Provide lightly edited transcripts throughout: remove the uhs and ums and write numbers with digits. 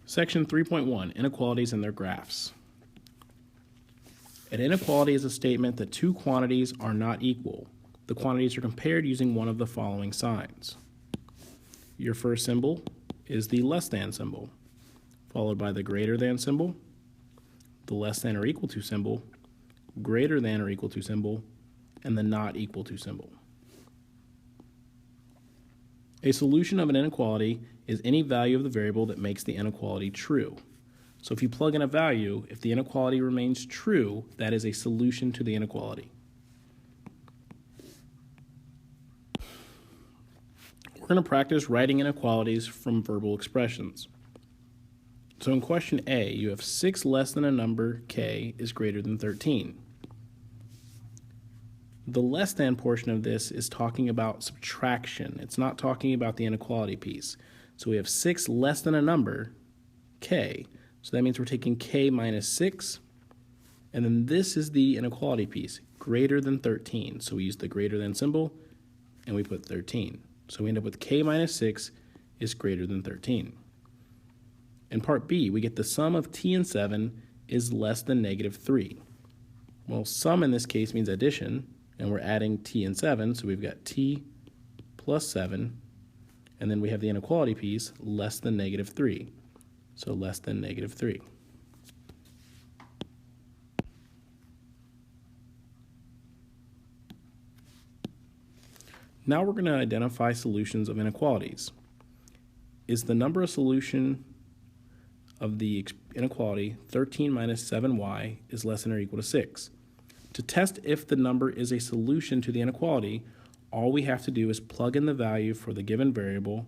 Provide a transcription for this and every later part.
Section 3.1, Inequalities and their graphs. An inequality is a statement that two quantities are not equal. The quantities are compared using one of the following signs. Your first symbol is the less than symbol, followed by the greater than symbol, the less than or equal to symbol, greater than or equal to symbol, and the not equal to symbol. A solution of an inequality is any value of the variable that makes the inequality true. So if you plug in a value, if the inequality remains true, that is a solution to the inequality. We're going to practice writing inequalities from verbal expressions. So in question A, you have 6 less than a number k is greater than 13. The less than portion of this is talking about subtraction. It's not talking about the inequality piece. So we have 6 less than a number, k. So that means we're taking k minus 6. And then this is the inequality piece, greater than 13. So we use the greater than symbol, and we put 13. So we end up with k minus 6 is greater than 13. In part B, we get the sum of t and 7 is less than negative 3. Well, sum in this case means addition, and we're adding t and 7, so we've got t plus 7, and then we have the inequality piece, less than negative 3. So less than negative 3. Now we're going to identify solutions of inequalities. Is the number of solution of the inequality 13 minus 7y is less than or equal to 6? To test if the number is a solution to the inequality, all we have to do is plug in the value for the given variable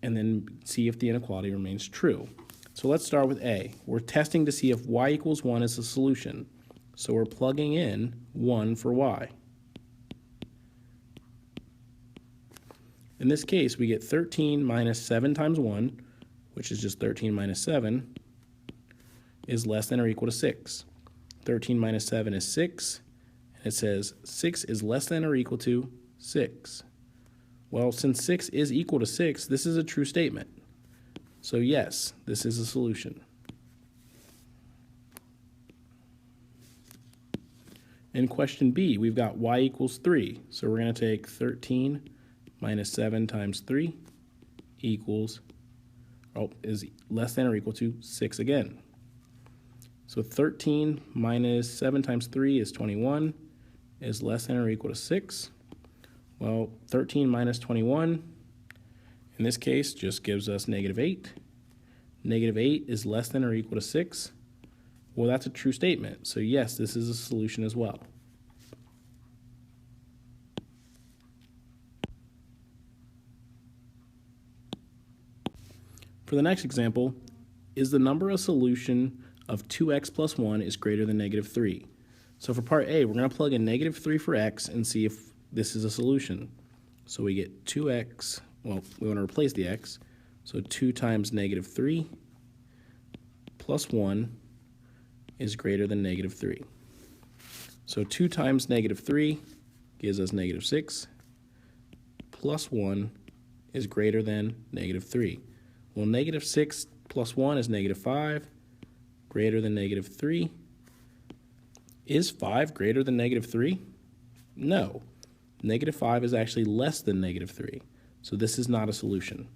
and then see if the inequality remains true. So let's start with A. We're testing to see if y equals 1 is a solution. So we're plugging in 1 for y. In this case, we get 13 minus 7 times 1, which is just 13 minus 7, is less than or equal to 6. 13 minus 7 is 6, and it says 6 is less than or equal to 6. Well, since 6 is equal to 6, this is a true statement. So yes, this is a solution. In question B, we've got y equals 3. So we're going to take 13 minus 7 times 3 is less than or equal to 6 again. So 13 minus 7 times 3 is 21, is less than or equal to 6. Well, 13 minus 21, in this case, just gives us negative 8. Negative 8 is less than or equal to 6. Well, that's a true statement. So yes, this is a solution as well. For the next example, is the number a solution of 2x plus 1 is greater than negative 3? So for part A, we're going to plug in negative 3 for x and see if this is a solution. So we get 2x, well, we want to replace the x, so 2 times negative 3 plus 1 is greater than negative 3. So 2 times negative 3 gives us negative 6, plus 1 is greater than negative 3. Well, negative 6 plus 1 is negative 5, greater than negative 3. Is 5 greater than negative 3? No. Negative 5 is actually less than negative 3, so this is not a solution.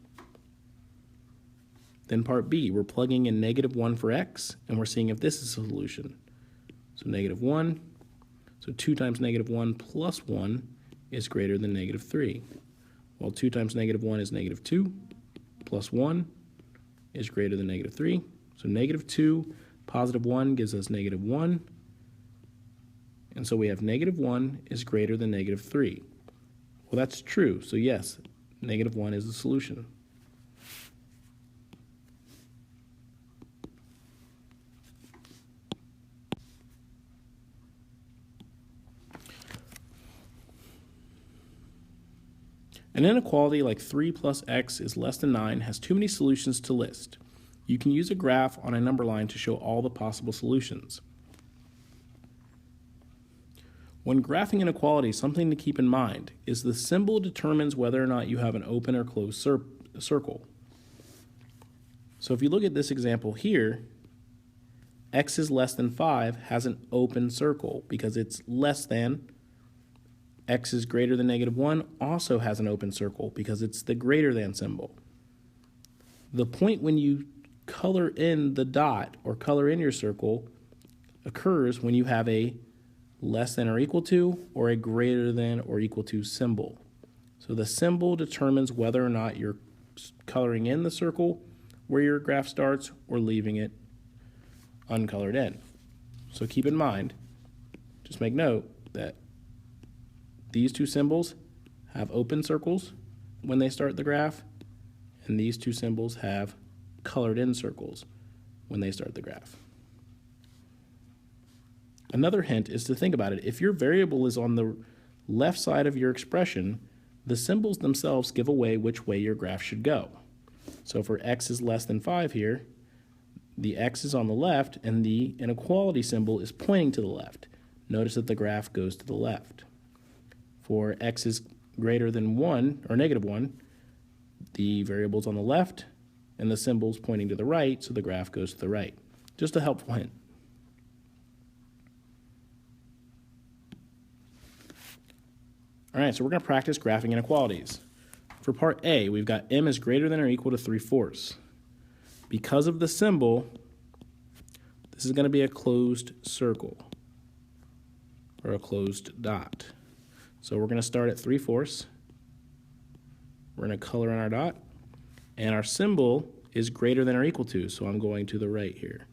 Then part B, we're plugging in negative 1 for x, and we're seeing if this is a solution. So negative 1, so 2 times negative 1 plus 1 is greater than negative 3. Well, 2 times negative 1 is negative 2, plus 1 is greater than negative 3. So negative 2, positive 1 gives us negative 1. And so we have negative 1 is greater than negative 3. Well, that's true. So yes, negative 1 is the solution. An inequality like 3 plus x is less than 9 has too many solutions to list. You can use a graph on a number line to show all the possible solutions. When graphing inequalities, something to keep in mind is the symbol determines whether or not you have an open or closed circle. So if you look at this example here, x is less than 5 has an open circle because it's less than. X is greater than -1 also has an open circle because it's the greater than symbol. The point when you color in the dot or color in your circle occurs when you have a less than or equal to or a greater than or equal to symbol. So the symbol determines whether or not you're coloring in the circle where your graph starts or leaving it uncolored in. So keep in mind, just make note that these two symbols have open circles when they start the graph, and these two symbols have colored in circles when they start the graph. Another hint is to think about it. If your variable is on the left side of your expression, the symbols themselves give away which way your graph should go. So for x is less than 5 here, the x is on the left and the inequality symbol is pointing to the left. Notice that the graph goes to the left. For x is greater than 1 or -1, the variable's on the left and the symbol's pointing to the right, so the graph goes to the right. Just a helpful hint. All right, so we're going to practice graphing inequalities. For part A, we've got m is greater than or equal to 3/4. Because of the symbol, this is going to be a closed circle or a closed dot. So we're going to start at 3/4. We're going to color in our dot, and our symbol is greater than or equal to, so I'm going to the right here.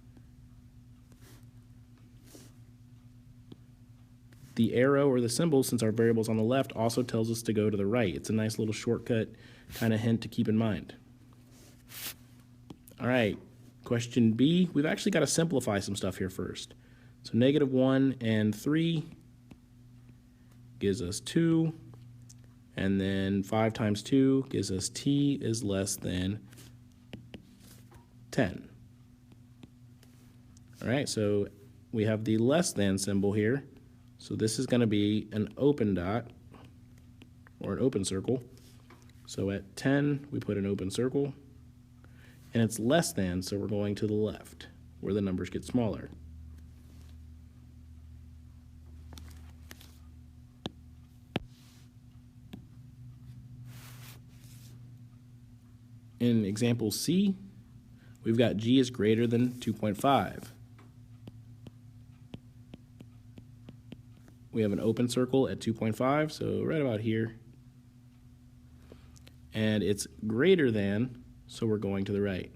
The arrow or the symbol, since our variable's on the left, also tells us to go to the right. It's a nice little shortcut kind of hint to keep in mind. All right, question B, we've actually got to simplify some stuff here first. So -1 and 3 gives us 2, and then 5 times 2 gives us t is less than 10. All right, so we have the less than symbol here. So this is going to be an open dot or an open circle. So at 10, we put an open circle. And it's less than, so we're going to the left, where the numbers get smaller. In example C, we've got g is greater than 2.5. We have an open circle at 2.5, so right about here. And it's greater than, so we're going to the right.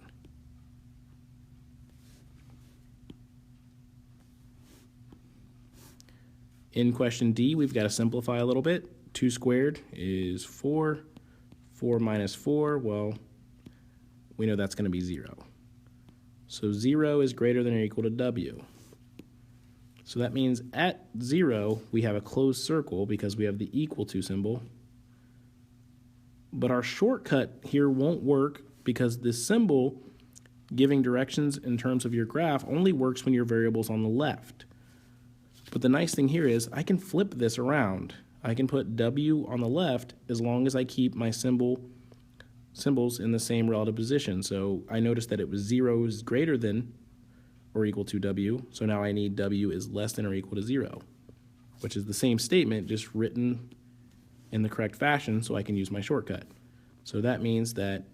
In question D, we've got to simplify a little bit. 2 squared is 4. 4 minus 4, well, we know that's going to be 0. So 0 is greater than or equal to w. So that means at 0, we have a closed circle because we have the equal to symbol. But our shortcut here won't work because this symbol giving directions in terms of your graph only works when your variable's on the left. But the nice thing here is I can flip this around. I can put w on the left as long as I keep my symbols in the same relative position. So I noticed that it was 0 is greater than or equal to w, so now I need w is less than or equal to 0, which is the same statement, just written in the correct fashion so I can use my shortcut. So that means that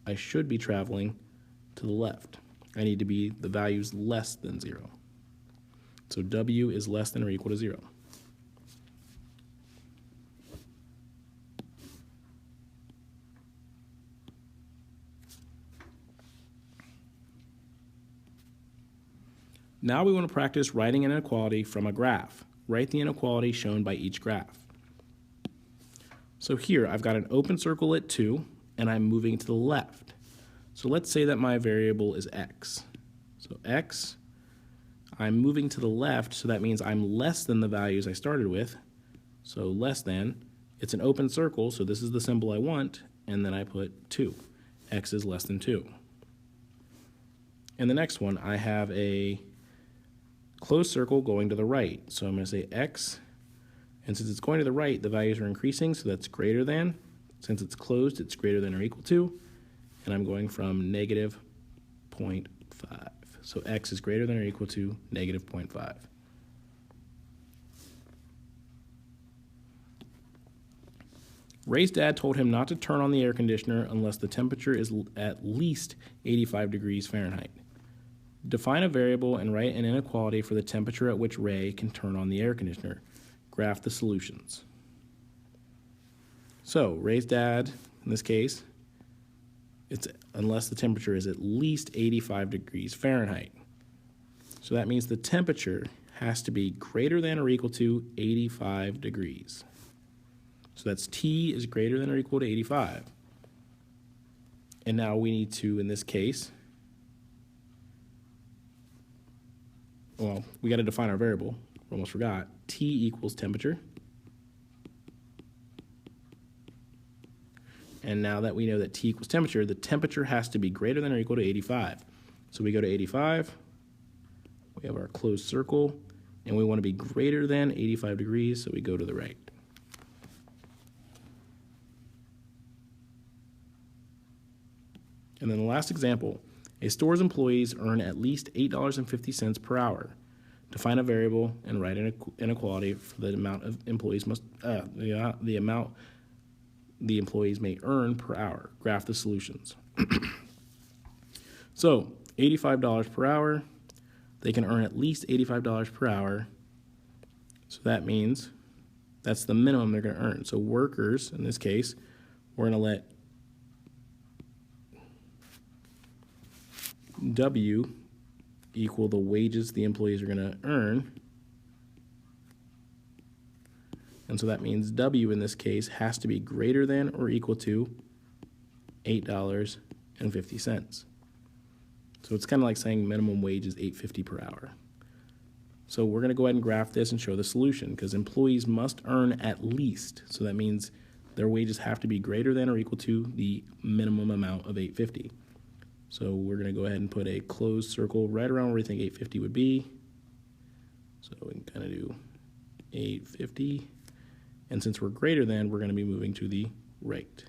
I should be traveling to the left. I need to be the values less than 0. So w is less than or equal to 0. Now we want to practice writing an inequality from a graph. Write the inequality shown by each graph. So here I've got an open circle at 2 and I'm moving to the left. So let's say that my variable is x. So x, I'm moving to the left, so that means I'm less than the values I started with. So less than, it's an open circle, so this is the symbol I want, and then I put 2. X is less than 2. In the next one, I have a closed circle going to the right. So I'm going to say x, and since it's going to the right, the values are increasing, so that's greater than. Since it's closed, it's greater than or equal to, and I'm going from 0.5. So x is greater than or equal to negative 0.5. Ray's dad told him not to turn on the air conditioner unless the temperature is at least 85 degrees Fahrenheit. Define a variable and write an inequality for the temperature at which Ray can turn on the air conditioner. Graph the solutions. So Ray's dad, in this case, it's unless the temperature is at least 85 degrees Fahrenheit. So that means the temperature has to be greater than or equal to 85 degrees. So that's T is greater than or equal to 85. And now we need to, in this case, well, we got to define our variable. We almost forgot. T equals temperature. And now that we know that T equals temperature, the temperature has to be greater than or equal to 85. So we go to 85. We have our closed circle. And we want to be greater than 85 degrees, so we go to the right. And then the last example, a store's employees earn at least $8.50 per hour. Define a variable and write an inequality for the amount of employees the amount the employees may earn per hour. Graph the solutions. So $85 per hour, they can earn at least $85 per hour. So that means that's the minimum they're going to earn. So workers, in this case, we're going to let W equal the wages the employees are going to earn. And so that means W in this case has to be greater than or equal to $8.50. So it's kind of like saying minimum wage is $8.50 per hour. So we're going to go ahead and graph this and show the solution because employees must earn at least. So that means their wages have to be greater than or equal to the minimum amount of $8.50. So we're going to go ahead and put a closed circle right around where we think $8.50 would be. So we can kind of do $8.50. And since we're greater than, we're going to be moving to the right.